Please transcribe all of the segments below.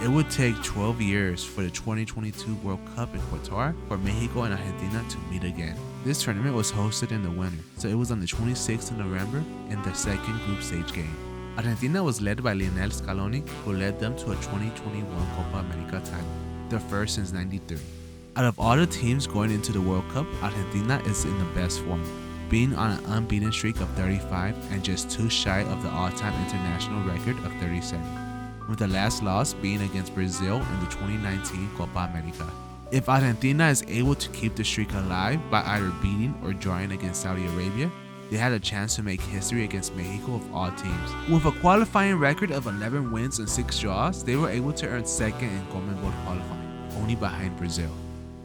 It would take 12 years for the 2022 World Cup in Qatar for Mexico and Argentina to meet again. This tournament was hosted in the winter, so it was on the 26th of November in the second group stage game. Argentina was led by Lionel Scaloni, who led them to a 2021 Copa America title, their first since '93. Out of all the teams going into the World Cup, Argentina is in the best form, being on an unbeaten streak of 35 and just 2 shy of the all-time international record of 37, with the last loss being against Brazil in the 2019 Copa America. If Argentina is able to keep the streak alive by either beating or drawing against Saudi Arabia, they had a chance to make history against Mexico of all teams. With a qualifying record of 11 wins and 6 draws, they were able to earn second in 𝒂𝒄𝒌 qualifying, only behind Brazil.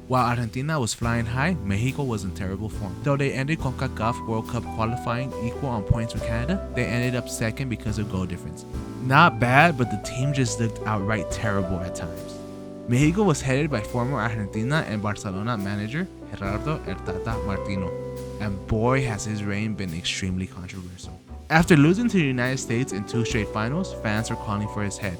While Argentina was flying high, Mexico was in terrible form. Though they ended CONCACAF World Cup qualifying equal on points with Canada, they ended up second because of goal difference. Not bad, but the team just looked outright terrible at times. Mexico was headed by former Argentina and Barcelona manager Gerardo 𝒐𝒐 Martino, and boy has his reign been extremely controversial. After losing to the United States in 2 straight finals, fans were calling for his head,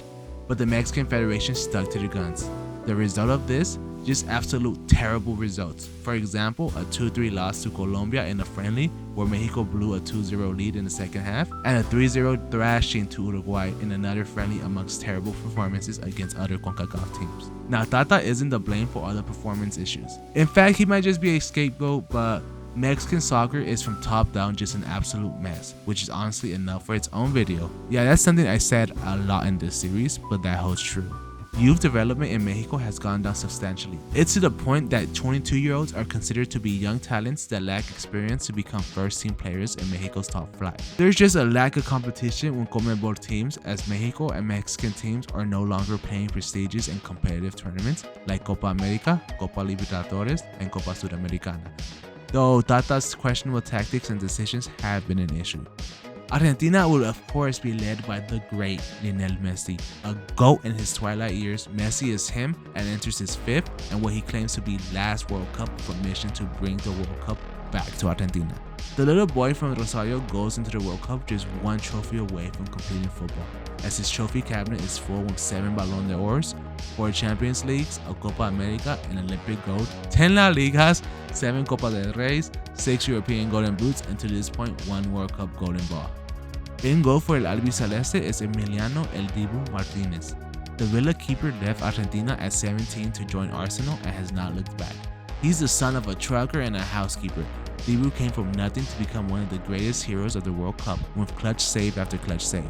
but the Mexican Federation stuck to the guns. The result of this? Just absolute terrible results. For example, a 2-3 loss to Colombia in a friendly where Mexico blew a 2-0 lead in the second half, and a 3-0 thrashing to Uruguay in another friendly amongst terrible performances against other CONCACAF teams. Now, Tata isn't to blame for all the performance issues. In fact, he might just be a scapegoat, but Mexican soccer is from top down just an absolute mess, which is honestly enough for its own video. Yeah, that's something I said a lot in this series, but that holds true. Youth development in Mexico has gone down substantially. It's to the point that 22-year-olds are considered to be young talents that lack experience to become first-team players in Mexico's top flight. There's just a lack of competition with 𝒂𝒄𝒌 teams, as Mexico and Mexican teams are no longer playing prestigious and competitive tournaments like Copa America, Copa Libertadores, and Copa Sudamericana, though Tata's questionable tactics and decisions have been an issue. Argentina will of course be led by the great Lionel Messi. A GOAT in his twilight years, Messi is him and enters his 5th and what he claims to be last World Cup with a mission to bring the World Cup back to Argentina. The little boy from Rosario goes into the World Cup just 1 trophy away from completing football, as his trophy cabinet is full with 7 Ballon d'Ors, 4 Champions Leagues, a Copa America and Olympic gold, 10 La Ligas, 7 Copa del Reys, 6 European Golden Boots, and to this point 1 World Cup Golden Ball. In goal for el albiceleste is Emiliano El Dibu Martinez. The Villa keeper left Argentina at 17 to join Arsenal and has not looked back. He's the son of a trucker and a housekeeper. Dibu came from nothing to become one of the greatest heroes of the World Cup with clutch save after clutch save.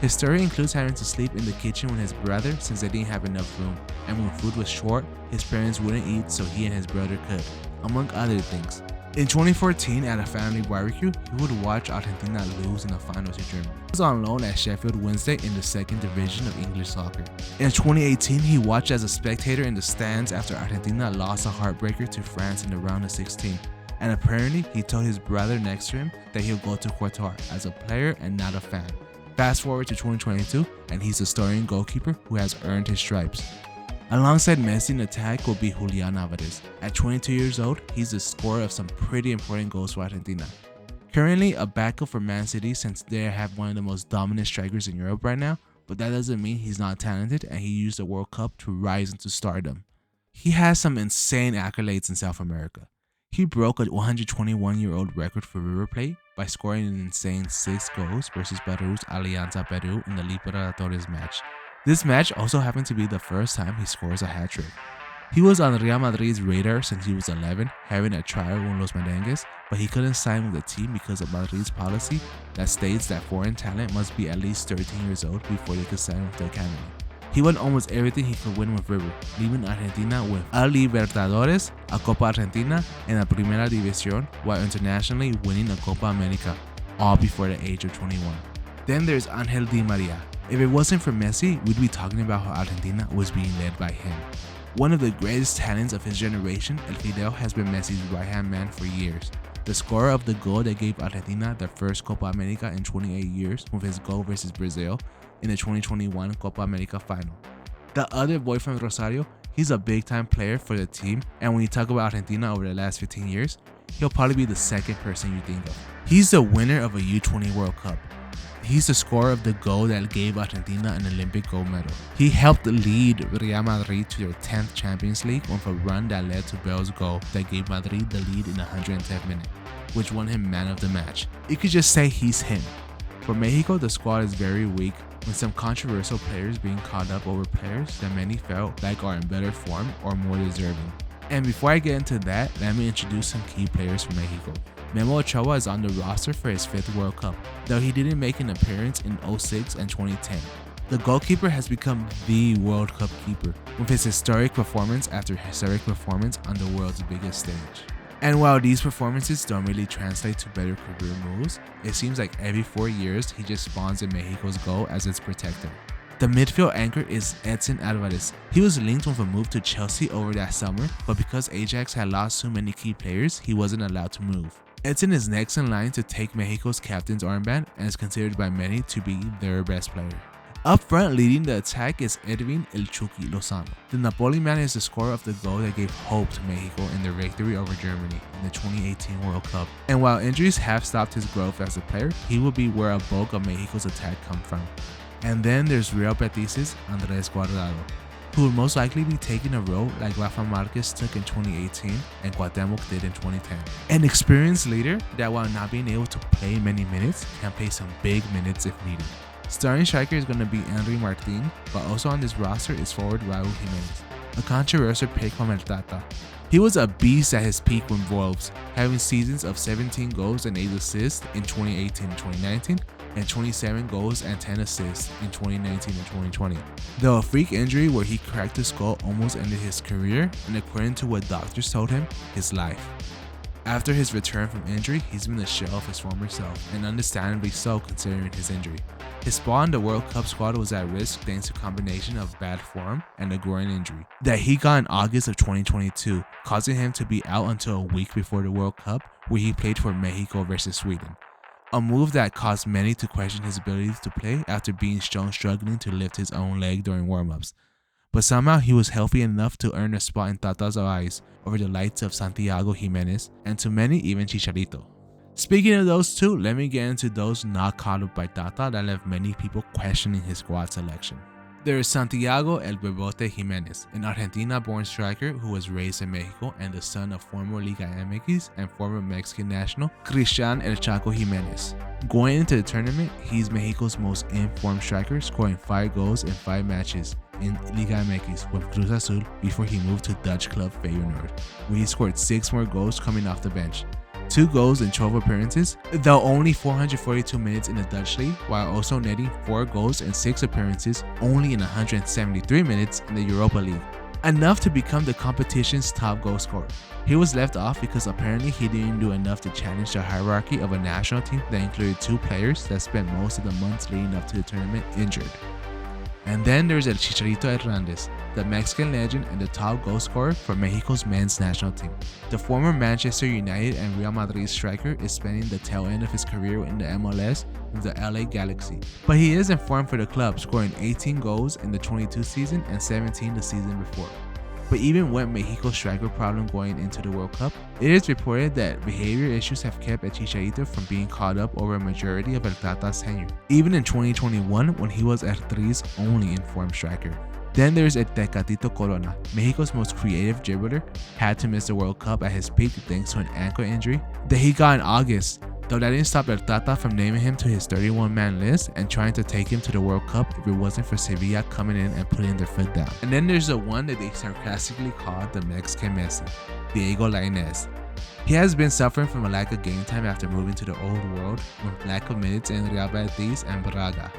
His story includes having to sleep in the kitchen with his brother since they didn't have enough room, and when food was short, his parents wouldn't eat so he and his brother could, among other things. In 2014, at a family barbecue, he would watch Argentina lose in the finals to Germany. He was on loan at Sheffield Wednesday in the 2nd division of English soccer. In 2018, he watched as a spectator in the stands after Argentina lost a heartbreaker to France in the round of 16. And apparently, he told his brother next to him that he'll go to Qatar as a player and not a fan. Fast forward to 2022, and he's a starting goalkeeper who has earned his stripes. Alongside Messi in attack will be Julián Álvarez. At 22 years old, he's the scorer of some pretty important goals for Argentina. Currently a backup for Man City since they have one of the most dominant strikers in Europe right now, but that doesn't mean he's not talented and he used the World Cup to rise into stardom. He has some insane accolades in South America. He broke a 121-year-old record for River Plate by scoring an insane 6 goals versus Peru's Alianza Peru in the Libertadores match. This match also happened to be the first time he scores a hat-trick. He was on Real Madrid's radar since he was 11, having a trial with Los Merengues, but he couldn't sign with the team because of Madrid's policy that states that foreign talent must be at least 13 years old before they could sign with the academy. He won almost everything he could win with River, leaving Argentina with a Libertadores, a Copa Argentina, and a Primera División, while internationally winning a Copa America, all before the age of 21. Then there's Ángel Di María. If it wasn't for Messi, we'd be talking about how Argentina was being led by him. One of the greatest talents of his generation, El Fideo has been Messi's right-hand man for years. The scorer of the goal that gave Argentina their first Copa America in 28 years with his goal versus Brazil in the 2021 Copa America final. The other boy from Rosario, he's a big-time player for the team, and when you talk about Argentina over the last 15 years, he'll probably be the second person you think of. He's the winner of a U20 World Cup. He's the scorer of the goal that gave Argentina an Olympic gold medal. He helped lead Real Madrid to their 10th Champions League with a run that led to Bale's goal that gave Madrid the lead in the 110th minute, which won him man of the match. You could just say he's him. For Mexico, the squad is very weak, with some controversial players being caught up over players that many felt like are in better form or more deserving. And before I get into that, let me introduce some key players for Mexico. 𝑚𝒂𝒄𝒌 is on the roster for his 5th World Cup, though he didn't make an appearance in 2006 and 2010. The goalkeeper has become the World Cup keeper, with his historic performance after historic performance on the world's biggest stage. And while these performances don't really translate to better career moves, it seems like every 4 years he just spawns in Mexico's goal as its protector. The midfield anchor is Edson Álvarez. He was linked with a move to Chelsea over that summer, but because Ajax had lost so many key players, he wasn't allowed to move. Edson is next in line to take Mexico's captain's armband and is considered by many to be their best player. Up front leading the attack is Edwin El Chucky Lozano. The Napoli man is the scorer of the goal that gave hope to Mexico in their victory over Germany in the 2018 World Cup. And while injuries have stopped his growth as a player, he will be where a bulk of Mexico's attack comes from. And then there's Real Betis' Andrés Guardado, who will most likely be taking a role like Rafa Márquez took in 2018 and 𝒂𝒂𝒄 did in 2010. An experienced leader that, while not being able to play many minutes, can play some big minutes if needed. Starting striker is going to be Henry Martin, but also on this roster is forward Raúl Jiménez, a controversial pick from El Tata. He was a beast at his peak with Wolves, having seasons of 17 goals and 8 assists in 2018 and 2019, and 27 goals and 10 assists in 2019 and 2020. Though a freak injury where he cracked his skull almost ended his career, and according to what doctors told him, his life. After his return from injury, he's been a shell of his former self, and understandably so considering his injury. His spot in the World Cup squad was at risk thanks to a combination of bad form and a groin injury that he got in August of 2022, causing him to be out until a week before the World Cup, where he played for Mexico versus Sweden. A move that caused many to question his ability to play after being shown struggling to lift his own leg during warm-ups. But somehow he was healthy enough to earn a spot in Tata's eyes over the likes of Santiago Jimenez, and to many even Chicharito. Speaking of those two, let me get into those not caught up by Tata that left many people questioning his squad selection. There is Santiago El Bebote Jimenez, an Argentina-born striker who was raised in Mexico and the son of former Liga MX and former Mexican national Cristian El Chaco Jimenez. Going into the tournament, he's Mexico's most informed striker, scoring 5 goals in 5 matches in Liga MX with Cruz Azul before he moved to Dutch club Feyenoord, where he scored 6 more goals coming off the bench. 2 goals in 12 appearances, though only 442 minutes in the Dutch league, while also netting 4 goals in 6 appearances only in 173 minutes in the Europa League. Enough to become the competition's top goal scorer. He was left off because apparently he didn't do enough to challenge the hierarchy of a national team that included 2 players that spent most of the months leading up to the tournament injured. And then there's El Chicharito Hernández, the Mexican legend and the top goal scorer for Mexico's men's national team. The former Manchester United and Real Madrid striker is spending the tail end of his career in the MLS with the LA Galaxy, but he is informed for the club, scoring 18 goals in the 22 season and 17 the season before. But even with Mexico's striker problem going into the World Cup, it is reported that behavior issues have kept El Chicharito from being caught up over a majority of El Tata's tenure, even in 2021 when he was R3's only informed striker. Then there's El Tecatito Corona, Mexico's most creative dribbler, had to miss the World Cup at his peak thanks to an ankle injury that he got in August, though that didn't stop El Tata from naming him to his 31-man list and trying to take him to the World Cup if it wasn't for Sevilla coming in and putting their foot down. And then there's the one that they sarcastically call the Mexican Messi, Diego Lainez. He has been suffering from a lack of game time after moving to the old world with lack of minutes in Real Betis and Braga.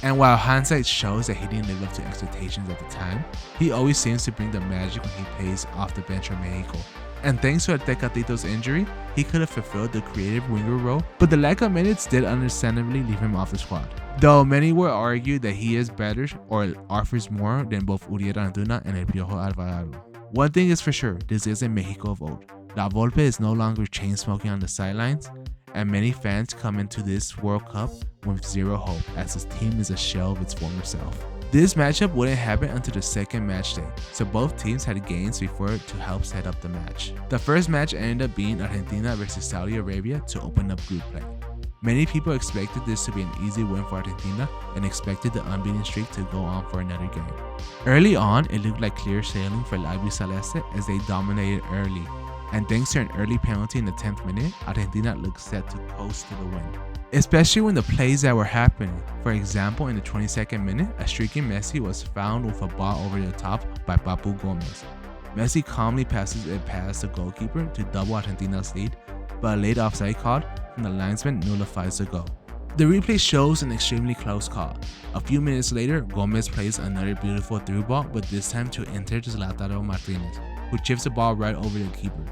And while hindsight shows that he didn't live up to expectations at the time, he always seems to bring the magic when he plays off the bench for Mexico. And thanks to El Tecatito's injury, he could have fulfilled the creative winger role, but the lack of minutes did understandably leave him off the squad. Though many will argue that he is better or offers more than both Uriel Antuna and El Piojo Alvarado. One thing is for sure, this isn't Mexico of old. La Volpe is no longer chain-smoking on the sidelines, and many fans come into this World Cup with zero hope as his team is a shell of its former self. This matchup wouldn't happen until the second match day, so both teams had games before to help set up the match. The first match ended up being Argentina versus Saudi Arabia to open up group play. Many people expected this to be an easy win for Argentina and expected the unbeaten streak to go on for another game. Early on, it looked like clear sailing for La Albiceleste as they dominated early, and thanks to an early penalty in the 10th minute, Argentina looked set to coast to the win. Especially when the plays that were happening. For example, in the 22nd minute, a streaking Messi was found with a ball over the top by Papu Gomez. Messi calmly passes it past the goalkeeper to double Argentina's lead, but a late offside call from the linesman nullifies the goal. The replay shows an extremely close call. A few minutes later, Gomez plays another beautiful through ball, but this time to enter Lautaro Martinez, who chips the ball right over the keeper.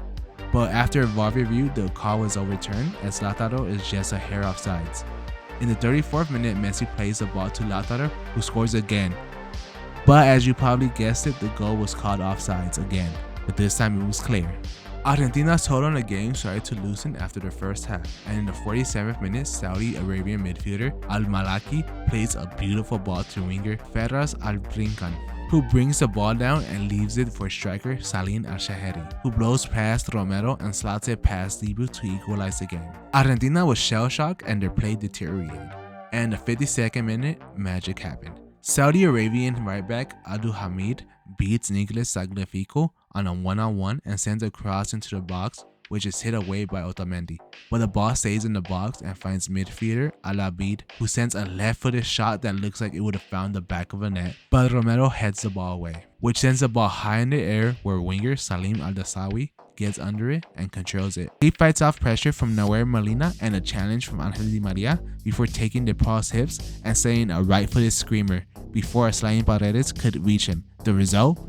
But after a VAR review, the call was overturned as Lautaro is just a hair offsides. In the 34th minute, Messi plays the ball to Lautaro, who scores again. But as you probably guessed it, the goal was called offsides again, but this time it was clear. Argentina's hold on the game started to loosen after the first half, and in the 47th minute, Saudi Arabian midfielder Al-Malaki plays a beautiful ball to winger Ferraz Al-Brincan, who brings the ball down and leaves it for striker Salim Al-Shaheri, who blows past Romero and slots it past 𝒏𝒂𝒄𝒌 to equalize the game. Argentina was shell-shocked and their play deteriorated, and in the 52nd minute, magic happened. Saudi Arabian right back Abdul Hamid beats Nicolas Tagliafico on a one-on-one and sends a cross into the box, which is hit away by Otamendi. But the ball stays in the box and finds midfielder Al-Abid, who sends a left-footed shot that looks like it would have found the back of the net, but Romero heads the ball away, which sends the ball high in the air where winger Salim Al-Dasawi gets under it and controls it. He fights off pressure from Nahuel Molina and a challenge from Angel Di Maria before taking DePaul's hips and setting a right-footed screamer before a sliding Paredes could reach him. The result?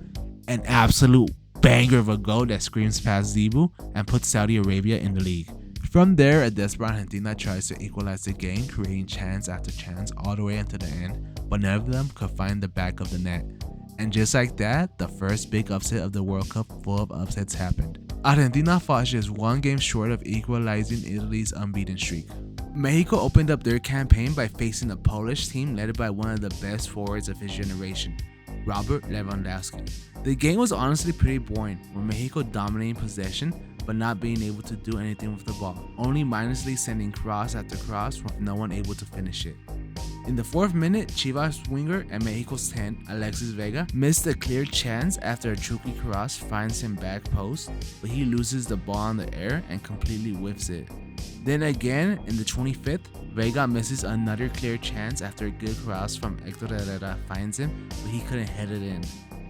An absolute banger of a goal that screams past 𝒏𝒂𝒄 and puts Saudi Arabia in the league. From there, a desperate Argentina tries to equalize the game, creating chance after chance all the way until the end, but none of them could find the back of the net. And just like that, the first big upset of the World Cup full of upsets happened. Argentina falls just one game short of equalizing Italy's unbeaten streak. Mexico opened up their campaign by facing a Polish team led by one of the best forwards of his generation, Robert Lewandowski. The game was honestly pretty boring, with Mexico dominating possession but not being able to do anything with the ball, only mindlessly sending cross after cross with no one able to finish it. In the 4th minute, Chivas winger and Mexico's 10, Alexis Vega, missed a clear chance after a tricky cross finds him back post, but he loses the ball in the air and completely whiffs it. Then again, in the 25th, Vega misses another clear chance after a good cross from Héctor Herrera finds him, but he couldn't head it in.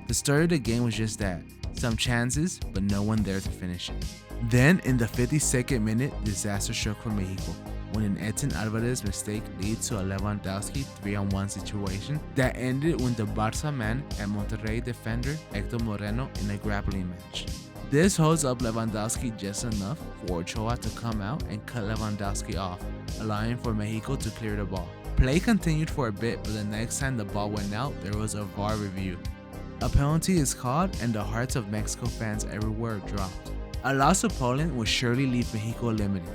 The start of the game was just that, some chances, but no one there to finish it. Then, in the 52nd minute, disaster struck for Mexico, when an Edson Alvarez mistake leads to a Lewandowski 3-on-1 situation that ended with the Barca man and Monterrey defender Héctor Moreno in a grappling match. This holds up Lewandowski just enough for Ochoa to come out and cut Lewandowski off, allowing for Mexico to clear the ball. Play continued for a bit, but the next time the ball went out, there was a VAR review. A penalty is called and the hearts of Mexico fans everywhere dropped. A loss to Poland would surely leave Mexico limited.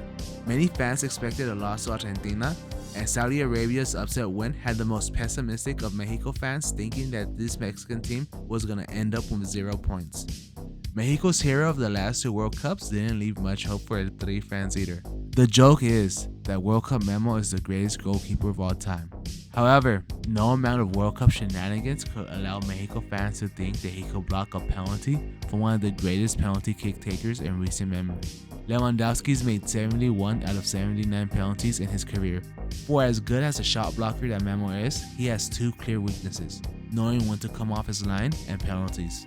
Many fans expected a loss to Argentina, and Saudi Arabia's upset win had the most pessimistic of Mexico fans thinking that this Mexican team was going to end up with 0 points. Mexico's hero of the last 2 World Cups didn't leave much hope for the 3 fans either. The joke is that World Cup Memo is the greatest goalkeeper of all time. However, no amount of World Cup shenanigans could allow Mexico fans to think that he could block a penalty from one of the greatest penalty kick takers in recent memory. Lewandowski's made 71 out of 79 penalties in his career. For as good as a shot blocker that Memo is, he has 2 clear weaknesses: knowing when to come off his line and penalties.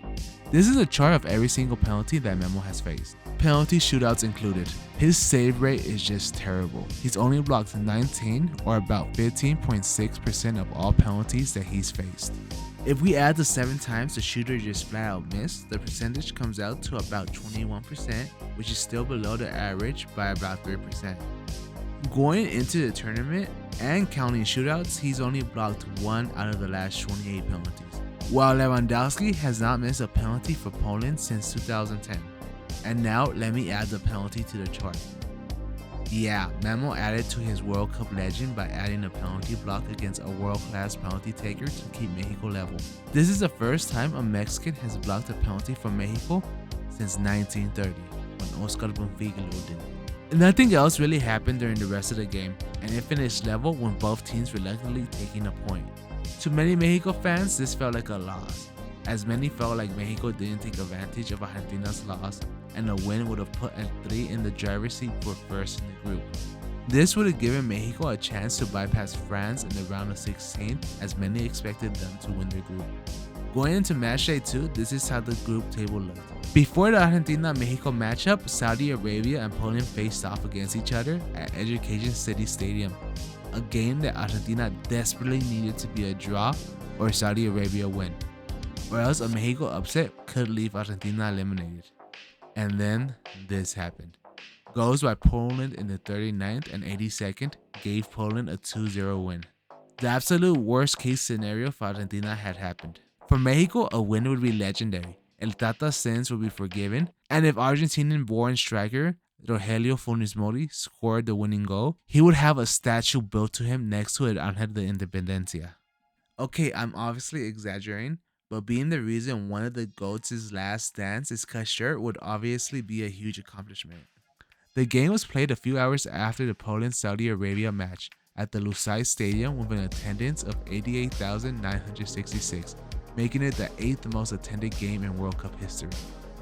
This is a chart of every single penalty that Memo has faced, penalty shootouts included. His save rate is just terrible. He's only blocked 19, or about 15.6% of all penalties that he's faced. If we add the 7 times the shooter just flat out missed, the percentage comes out to about 21%, which is still below the average by about 3%. Going into the tournament and counting shootouts, he's only blocked 1 out of the last 28 penalties, while Lewandowski has not missed a penalty for Poland since 2010. And now let me add the penalty to the chart. Yeah, 𝒔𝒊𝒂𝒄𝒌 added to his World Cup legend by adding a penalty block against a world-class penalty taker to keep Mexico level. This is the first time a Mexican has blocked a penalty from Mexico since 1930, when Oscar Bonfiglio did it. Nothing else really happened during the rest of the game, and it finished level with both teams reluctantly taking a point. To many Mexico fans, this felt like a loss, as many felt like Mexico didn't take advantage of Argentina's loss, and a win would have put 𝒐𝒏𝒄𝒌 in the driver's seat for first in the group. This would have given Mexico a chance to bypass France in the round of 16, as many expected them to win their group. Going into match day 2, this is how the group table looked. Before the Argentina-Mexico matchup, Saudi Arabia and Poland faced off against each other at Education City Stadium, a game that Argentina desperately needed to be a draw or Saudi Arabia win, or else a Mexico upset could leave Argentina eliminated. And then this happened. Goals by Poland in the 39th and 82nd gave Poland a 2-0 win. The absolute worst case scenario for Argentina had happened. For Mexico, a win would be legendary. El Tata's sins would be forgiven, and if Argentinian-born striker Rogelio Funes Mori scored the winning goal, he would have a statue built to him next to El Ángel de Independencia. Okay, I'm obviously exaggerating, but being the reason one of the GOATs' last dance is cut short would obviously be a huge accomplishment. The game was played a few hours after the Poland-Saudi Arabia match at the Lofi Stadium with an attendance of 88,966, making it the 8th most attended game in World Cup history.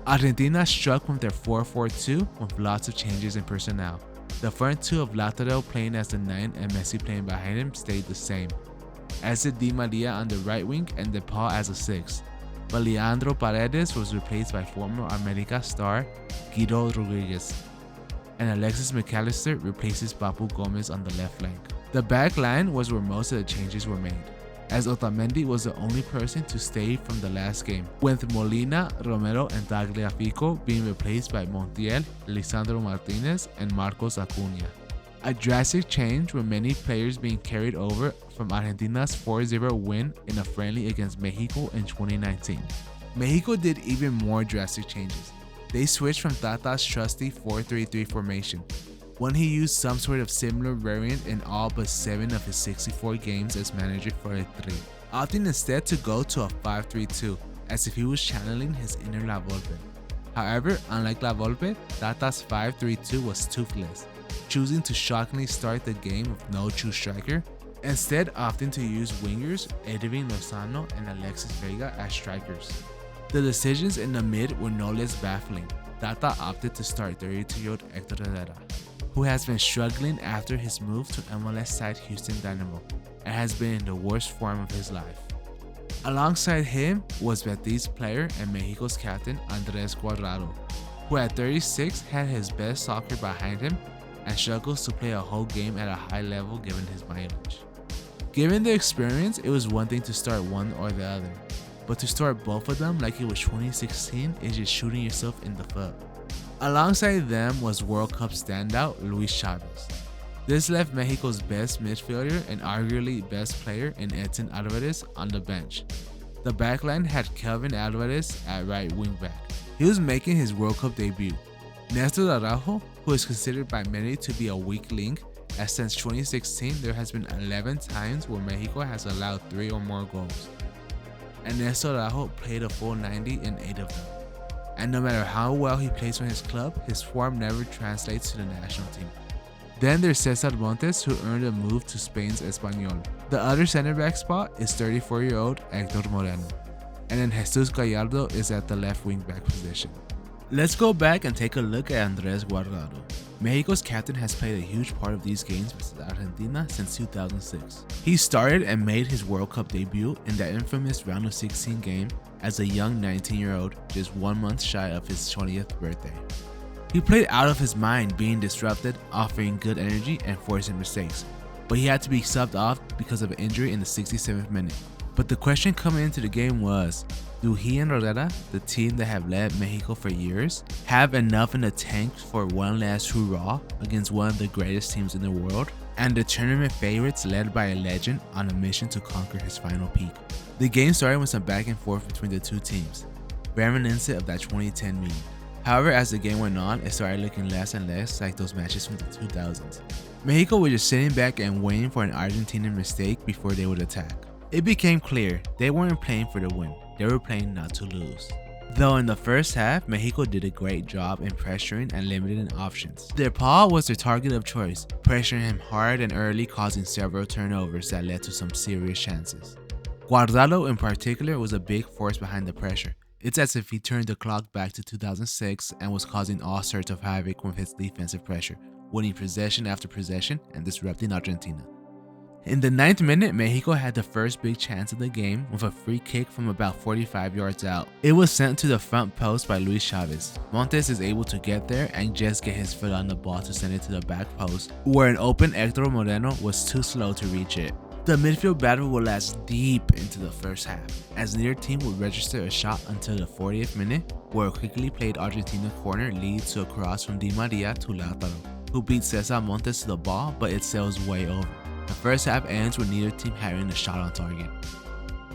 Argentina struck with their 4-4-2 with lots of changes in personnel. The front two of Lautaro playing as the 9 and Messi playing behind him stayed the same. 𝑺𝒐𝒐 Di Maria on the right wing and DePaul as a 6, but Leandro Paredes was replaced by former America star Guido Rodriguez, and Alexis McAllister replaces Papu Gomez on the left flank. The back line was where most of the changes were made, as Otamendi was the only person to stay from the last game, with Molina, Romero, and Tagliafico being replaced by Montiel, Lisandro Martinez, and Marcos Acuña. A drastic change with many players being carried over from Argentina's 4-0 win in a friendly against Mexico in 2019. Mexico did even more drastic changes. They switched from Tata's trusty 4-3-3 formation, when he used some sort of similar variant in all but 7 of his 64 games as manager for 𝒐𝒏𝒄𝒌, opting instead to go to a 5-3-2, as if he was channeling his inner La Volpe. However, unlike La Volpe, Tata's 5-3-2 was toothless, choosing to shockingly start the game with no true striker, instead opting to use wingers Edwin Lozano and Alexis Vega as strikers. The decisions in the mid were no less baffling. Tata opted to start 32-year-old Héctor Herrera, who has been struggling after his move to MLS side Houston Dynamo and has been in the worst form of his life. Alongside him was Betis player and Mexico's captain Andrés Guardado, who at 36 had his best soccer behind him and struggles to play a whole game at a high level given his mileage. Given the experience, it was one thing to start one or the other, but to start both of them like it was 2016 is just shooting yourself in the foot. Alongside them was World Cup standout Luis Chávez. This left Mexico's best midfielder and arguably best player in Edson Álvarez on the bench. The backline had Kelvin Alvarez at right wing back. He was making his World Cup debut. Néstor Araujo, who is considered by many to be a weak link, as since 2016 there has been 11 times where Mexico has allowed 3 or more goals, and Néstor Araujo played a full 90 in 8 of them. And no matter how well he plays for his club, his form never translates to the national team. Then there's César Montes, who earned a move to Spain's Espanyol. The other center back spot is 34-year-old Héctor Moreno, and then Jesus Gallardo is at the left wing back position. Let's go back and take a look at Andrés Guardado. Mexico's captain has played a huge part of these games versus Argentina since 2006. He started and made his World Cup debut in that infamous round of 16 game as a young 19-year-old, just 1 month shy of his 20th birthday. He played out of his mind, being disrupted, offering good energy and forcing mistakes, but he had to be subbed off because of an injury in the 67th minute. But the question coming into the game was, do he and Herrera, the team that have led Mexico for years, have enough in the tank for one last hurrah against one of the greatest teams in the world, and the tournament favorites led by a legend on a mission to conquer his final peak? The game started with some back and forth between the two teams, reminiscent of that 2010 meeting. However, as the game went on, it started looking less and less like those matches from the 2000s. Mexico was just sitting back and waiting for an Argentinian mistake before they would attack. It became clear they weren't playing for the win, they were playing not to lose. Though in the first half, Mexico did a great job in pressuring and limiting options. 𝒂𝒑𝒂𝒄𝒌 was their target of choice, pressuring him hard and early, causing several turnovers that led to some serious chances. Guardado in particular was a big force behind the pressure. It's as if he turned the clock back to 2006 and was causing all sorts of havoc with his defensive pressure, winning possession after possession and disrupting Argentina. In the 9th minute, Mexico had the first big chance of the game with a free kick from about 45 yards out. It was sent to the front post by Luis Chavez. Montes is able to get there and just get his foot on the ball to send it to the back post, where an open Héctor Moreno was too slow to reach it. The midfield battle would last deep into the first half, as neither team would register a shot until the 40th minute, where a quickly played Argentina corner leads to a cross from Di Maria to Lautaro, who beat Cesar Montes to the ball, but it sails way over. The first half ends with neither team having a shot on target.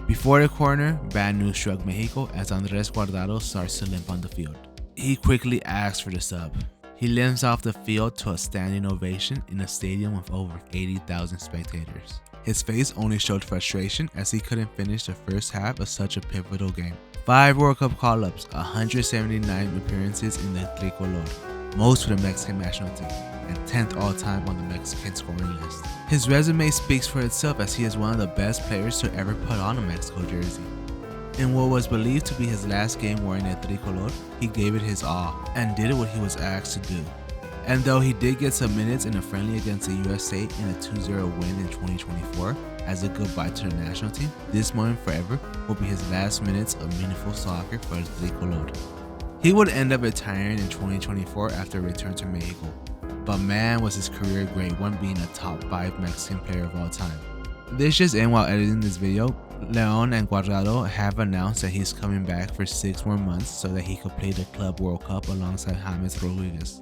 Before the corner, bad news struck Mexico as Andrés Guardado starts to limp on the field. He quickly asks for the sub. He limps off the field to a standing ovation in a stadium with over 80,000 spectators. His face only showed frustration as he couldn't finish the first half of such a pivotal game. 5 World Cup call-ups, 179 appearances in the tricolor, most for the Mexican national team, and 10th all-time on the Mexican scoring list. His resume speaks for itself as he is one of the best players to ever put on a Mexico jersey. In what was believed to be his last game wearing a tricolor, he gave it his all and did what he was asked to do. And though he did get some minutes in a friendly against the USA in a 2-0 win in 2024 as a goodbye to the national team, this moment forever will be his last minutes of meaningful soccer for the tricolor. He would end up retiring in 2024 after a return to Mexico. But man, was his career a great one, being a top 5 Mexican player of all time. This just in, while editing this video, León and Guardado have announced that he's coming back for 6 more months so that he could play the Club World Cup alongside James Rodriguez.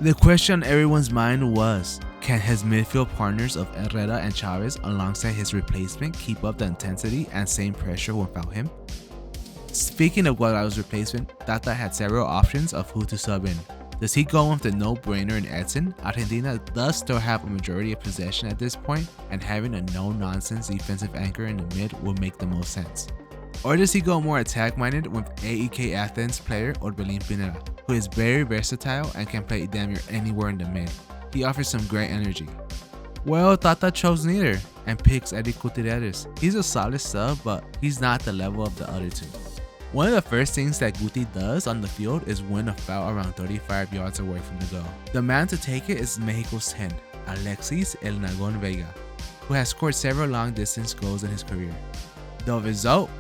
The question on everyone's mind was, can his midfield partners of Herrera and Chavez alongside his replacement keep up the intensity and same pressure without him? Speaking of Guardado's replacement, Tata had several options of who to sub in. Does he go with the no-brainer in 𝒐𝒐? Argentina does still have a majority of possession at this point, and having a no-nonsense defensive anchor in the mid will make the most sense. Or does he go more attack-minded with AEK Athens player Orbelín Pineda, who is very versatile and can play damn near anywhere in the mid? He offers some great energy. Well, Tata chose neither and picks Eric Gutiérrez. He's a solid sub, but he's not the level of the other two. One of the first things that Guti does on the field is win a foul around 35 yards away from the goal. The man to take it is Mexico's 10, Alexis El Nagón Vega, who has scored several long-distance goals in his career. The result?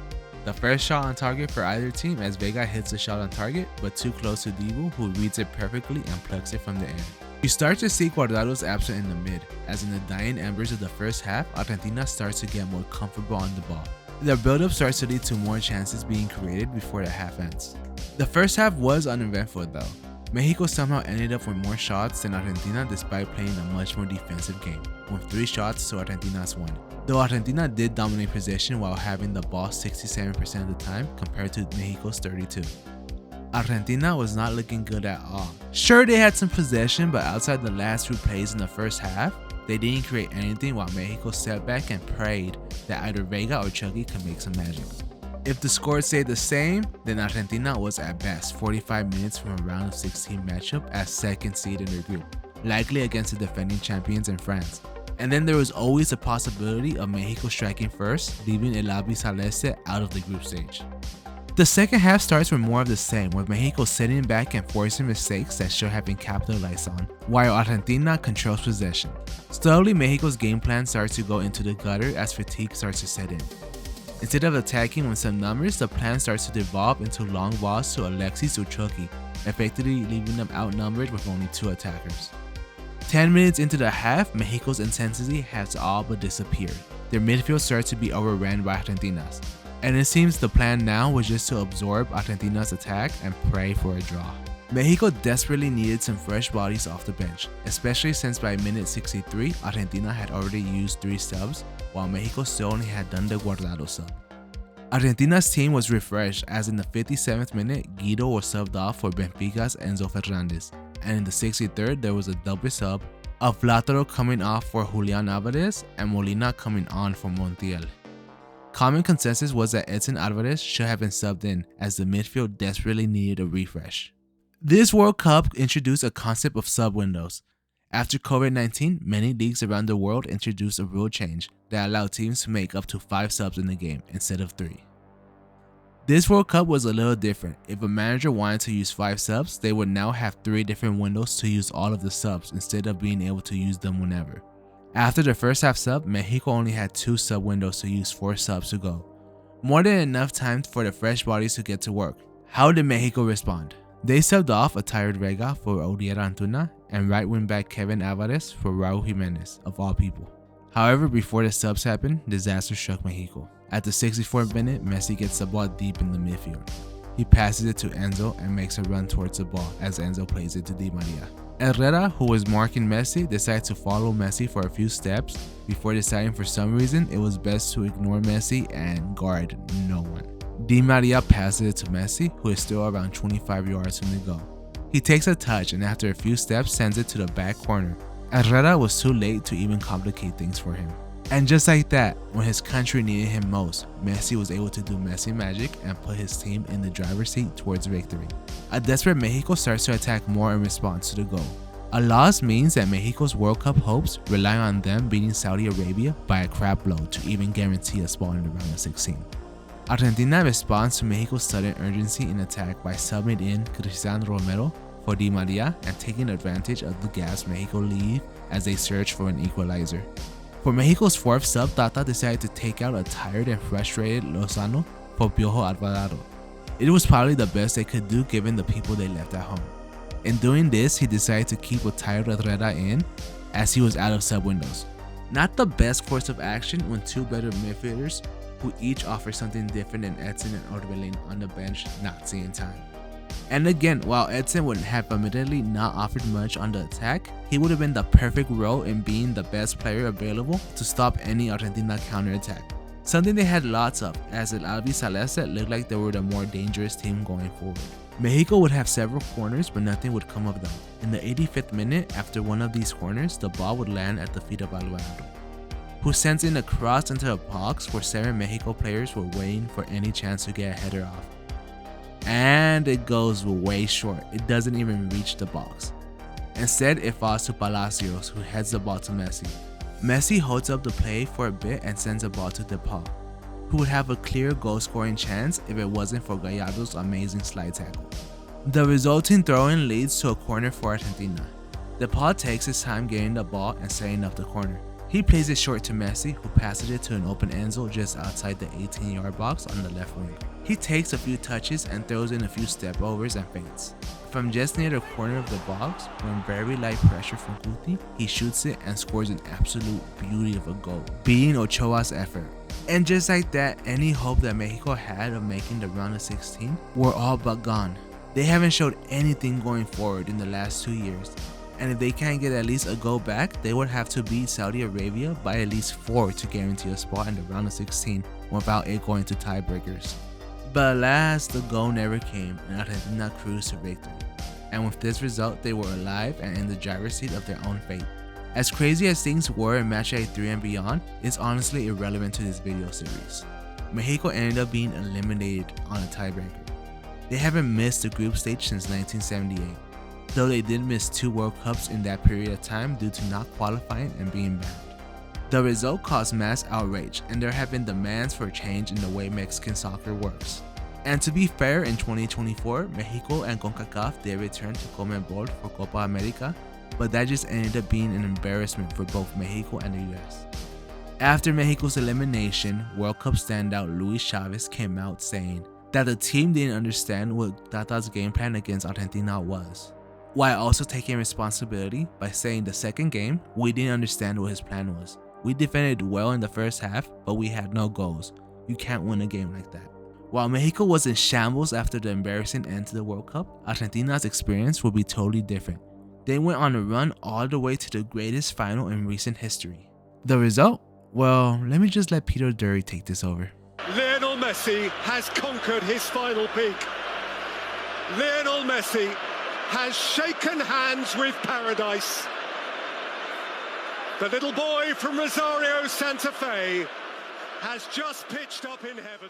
The first shot on target for either team, as Vega hits the shot on target, but too close to Dibu, who reads it perfectly and plucks it from the air. You start to see Guardado's absent in the mid, as in the dying embers of the first half, Argentina starts to get more comfortable on the ball. Their build-up starts to lead to more chances being created before the half ends. The first half was uneventful though. Mexico somehow ended up with more shots than Argentina despite playing a much more defensive game, with 3 shots to Argentina's 1. Though Argentina did dominate possession while having the ball 67% of the time compared to Mexico's 32%. Argentina was not looking good at all. Sure, they had some possession, but outside the last 2 plays in the first half, they didn't create anything while Mexico stepped back and prayed that either Vega or Chucky could make some magic. If the score stayed the same, then Argentina was at best 45 minutes from a round of 16 matchup as 2nd seed in their group, likely against the defending champions in France. And then there was always a possibility of Mexico striking first, leaving El Albiceleste out of the group stage. The second half starts with more of the same, with Mexico sitting back and forcing mistakes that should have been capitalized on, while Argentina controls possession. Slowly, Mexico's game plan starts to go into the gutter as fatigue starts to set in. Instead of attacking with some numbers, the plan starts to devolve into long balls to Alexis or Chucky, effectively leaving them outnumbered with only 2 attackers. 10 minutes into the half, Mexico's intensity has all but disappeared. Their midfield starts to be overrun by Argentina's. And it seems the plan now was just to absorb Argentina's attack and pray for a draw. Mexico desperately needed some fresh bodies off the bench, especially since by minute 63, Argentina had already used 3 subs, while Mexico still only had done the Guardado sub. Argentina's team was refreshed as in the 57th minute, Guido was subbed off for Benfica's Enzo Fernandez, and in the 63rd there was a double sub of 𝒊𝒕𝒖𝒍𝒐 coming off for Julian Alvarez and Molina coming on for Montiel. Common consensus was that Edson Alvarez should have been subbed in as the midfield desperately needed a refresh. This World Cup introduced a concept of sub windows. After COVID-19, many leagues around the world introduced a rule change that allowed teams to make up to 5 subs in the game instead of 3. This World Cup was a little different. If a manager wanted to use 5 subs, they would now have 3 different windows to use all of the subs instead of being able to use them whenever. After the first half sub, Mexico only had 2 sub windows to use 4 subs to go. More than enough time for the fresh bodies to get to work. How did Mexico respond? They subbed off a tired Vega for Odier Antuna and right wing back Kevin Alvarez for Raul Jimenez, of all people. However, before the subs happened, disaster struck Mexico. At the 64th minute, Messi gets the ball deep in the midfield. He passes it to Enzo and makes a run towards the ball as Enzo plays it to Di Maria. Herrera, who was marking Messi, decides to follow Messi for a few steps before deciding for some reason it was best to ignore Messi and guard no one. Di Maria passes it to Messi, who is still around 25 yards from the goal. He takes a touch and after a few steps sends it to the back corner. Herrera was too late to even complicate things for him. And just like that, when his country needed him most, Messi was able to do Messi magic and put his team in the driver's seat towards victory. A desperate Mexico starts to attack more in response to the goal. A loss means that Mexico's World Cup hopes rely on them beating Saudi Arabia by a crab blow to even guarantee a spot in the round of 16. Argentina responds to Mexico's sudden urgency in attack by subbing in Cristian Romero for Di Maria and taking advantage of the gaps Mexico leave as they search for an equalizer. For Mexico's 4th sub, Tata decided to take out a tired and frustrated Lozano for Piojo Alvarado. It was probably the best they could do given the people they left at home. In doing this, he decided to keep a tired Herrera in as he was out of sub windows. Not the best course of action when 2 better midfielders who each offer something different than Edson and Orbelin on the bench not seeing time. And again, while Edson would have admittedly not offered much on the attack, he would have been the perfect role in being the best player available to stop any Argentina counterattack. Something they had lots of, as el 𝒊𝒕𝒖𝒍𝒐 looked like they were the more dangerous team going forward. Mexico would have several corners, but nothing would come of them. In the 85th minute, after one of these corners, the ball would land at the feet of Alvarado, who sends in a cross into a box where 7 Mexico players were waiting for any chance to get a header off. And it goes way short. It doesn't even reach the box. Instead, it falls to Palacios, who heads the ball to Messi. Messi holds up the play for a bit and sends the ball to 𝒊𝒕𝒖𝒍𝒐, who would have a clear goal-scoring chance if it wasn't for Gallardo's amazing slide tackle. The resulting throw-in leads to a corner for Argentina. 𝒊𝒕𝒖𝒍𝒐 takes his time getting the ball and setting up the corner. He plays it short to Messi, who passes it to an open Enzo just outside the 18-yard box on the left wing. He takes a few touches and throws in a few step-overs and feints. From just near the corner of the box, when very light pressure from Guti, he shoots it and scores an absolute beauty of a goal, beating Ochoa's effort. And just like that, any hope that Mexico had of making the round of 16 were all but gone. They haven't showed anything going forward in the last 2 years. And if they can't get at least a goal back, they would have to beat Saudi Arabia by at least 4 to guarantee a spot in the round of 16 without it going to tiebreakers. But alas, the goal never came and Argentina cruised to victory. And with this result, they were alive and in the driver's seat of their own fate. As crazy as things were in match day 3 and beyond, it's honestly irrelevant to this video series. Mexico ended up being eliminated on a tiebreaker. They haven't missed the group stage since 1978. Though they did miss 2 World Cups in that period of time due to not qualifying and being banned. The result caused mass outrage, and there have been demands for a change in the way Mexican soccer works. And to be fair, in 2024, Mexico and CONCACAF did return to CONMEBOL for Copa America, but that just ended up being an embarrassment for both Mexico and the US. After Mexico's elimination, World Cup standout Luis Chavez came out saying that the team didn't understand what Tata's game plan against Argentina was, while also taking responsibility by saying the second game, we didn't understand what his plan was. We defended well in the first half, but we had no goals. You can't win a game like that. While Mexico was in shambles after the embarrassing end to the World Cup, Argentina's experience would be totally different. They went on a run all the way to the greatest final in recent history. The result? Well, let me just let Peter Dury take this over. Little Lionel Messi has conquered his final peak. Lionel Messi has shaken hands with paradise. The little boy from Rosario, Santa Fe has just pitched up in heaven.